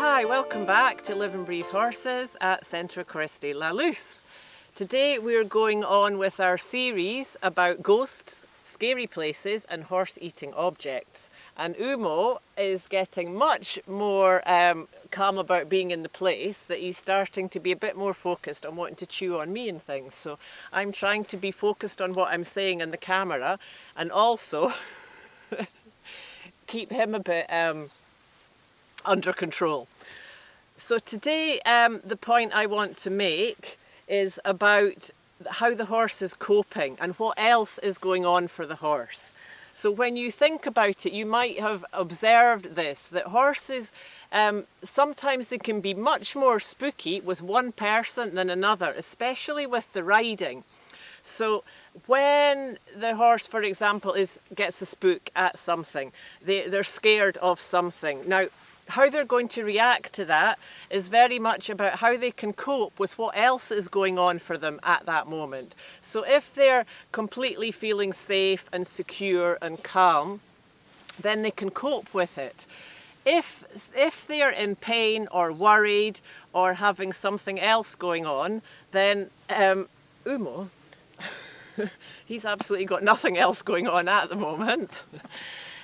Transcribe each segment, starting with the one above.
Hi, welcome back to Live and Breathe Horses at Centro Creste La Luz. Today we're going on with our series about ghosts, scary places and horse-eating objects. And Umo is getting much more calm about being in the place, that he's starting to be a bit more focused on wanting to chew on me and things. So I'm trying to be focused on what I'm saying in the camera and also keep him a bit under control. So today the point I want to make is about how the horse is coping and what else is going on for the horse. So when you think about it, you might have observed this, that horses, sometimes they can be much more spooky with one person than another, especially with the riding. So when the horse, for example, gets a spook at something, they're scared of something. Now, how they're going to react to that is very much about how they can cope with what else is going on for them at that moment. So if they're completely feeling safe and secure and calm, then they can cope with it. If they're in pain or worried or having something else going on, then Umo, he's absolutely got nothing else going on at the moment.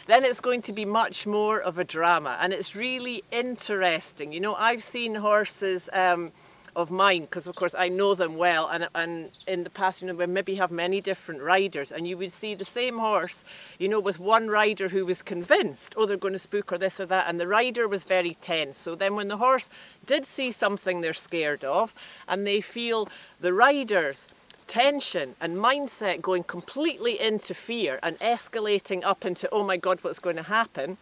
Then it's going to be much more of a drama, and it's really interesting. You know, I've seen horses of mine, because of course I know them well, and in the past, you know, we maybe have many different riders, and you would see the same horse, you know, with one rider who was convinced, oh, they're going to spook or this or that, and the rider was very tense. So then when the horse did see something they're scared of, and they feel the rider's tension and mindset going completely into fear and escalating up into, oh my God, what's going to happen?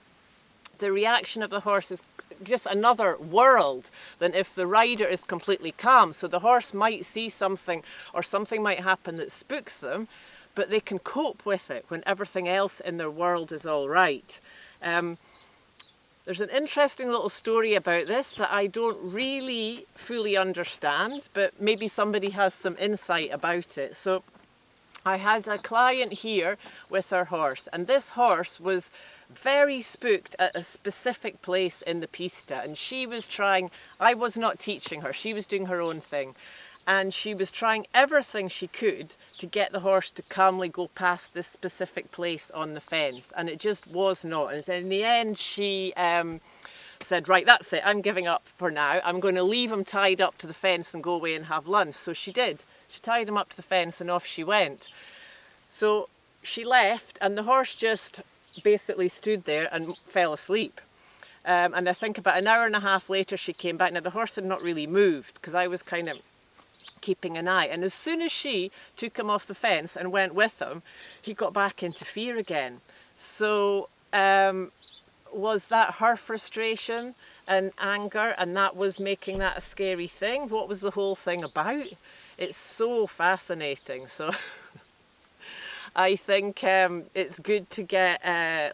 The reaction of the horse is just another world than if the rider is completely calm. So the horse might see something or something might happen that spooks them, but they can cope with it when everything else in their world is all right. There's an interesting little story about this that I don't really fully understand, but maybe somebody has some insight about it. So I had a client here with her horse, and this horse was very spooked at a specific place in the pista, and she was trying, I was not teaching her, she was doing her own thing. And she was trying everything she could to get the horse to calmly go past this specific place on the fence. And it just was not. And in the end, she said, right, that's it. I'm giving up for now. I'm going to leave him tied up to the fence and go away and have lunch. So she did. She tied him up to the fence and off she went. So she left and the horse just basically stood there and fell asleep. And I think about an hour and a half later, she came back. Now, the horse had not really moved because I was kind of keeping an eye, and as soon as she took him off the fence and went with him, he got back into fear again. So was that her frustration and anger, and that was making that a scary thing? What was the whole thing about? It's so fascinating. So I think it's good to get,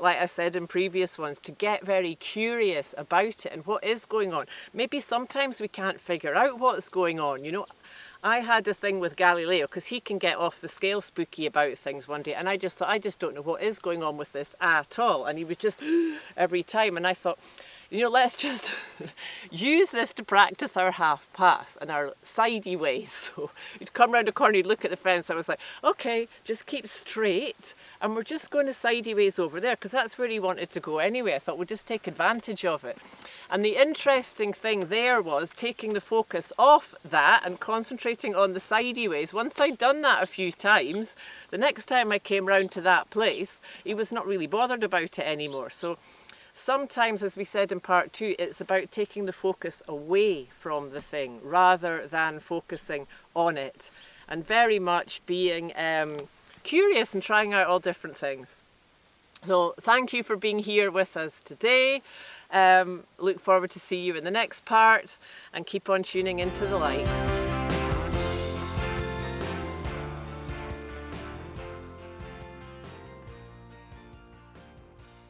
like I said in previous ones, to get very curious about it and what is going on. Maybe sometimes we can't figure out what's going on, you know. I had a thing with Galileo because he can get off the scale spooky about things one day, and I just thought, I just don't know what is going on with this at all. And he was just every time, and I thought, you know, let's just use this to practice our half pass and our sidey ways. So you'd come round a corner, you'd look at the fence. I was like, okay, just keep straight, and we're just going to sidey ways over there because that's where he wanted to go anyway. I thought we'd just take advantage of it. And the interesting thing there was taking the focus off that and concentrating on the sidey ways. Once I'd done that a few times, the next time I came round to that place, he was not really bothered about it anymore. So sometimes, as we said in part 2, it's about taking the focus away from the thing rather than focusing on it, and very much being curious and trying out all different things. So thank you for being here with us today. Look forward to see you in the next part, and keep on tuning into the light.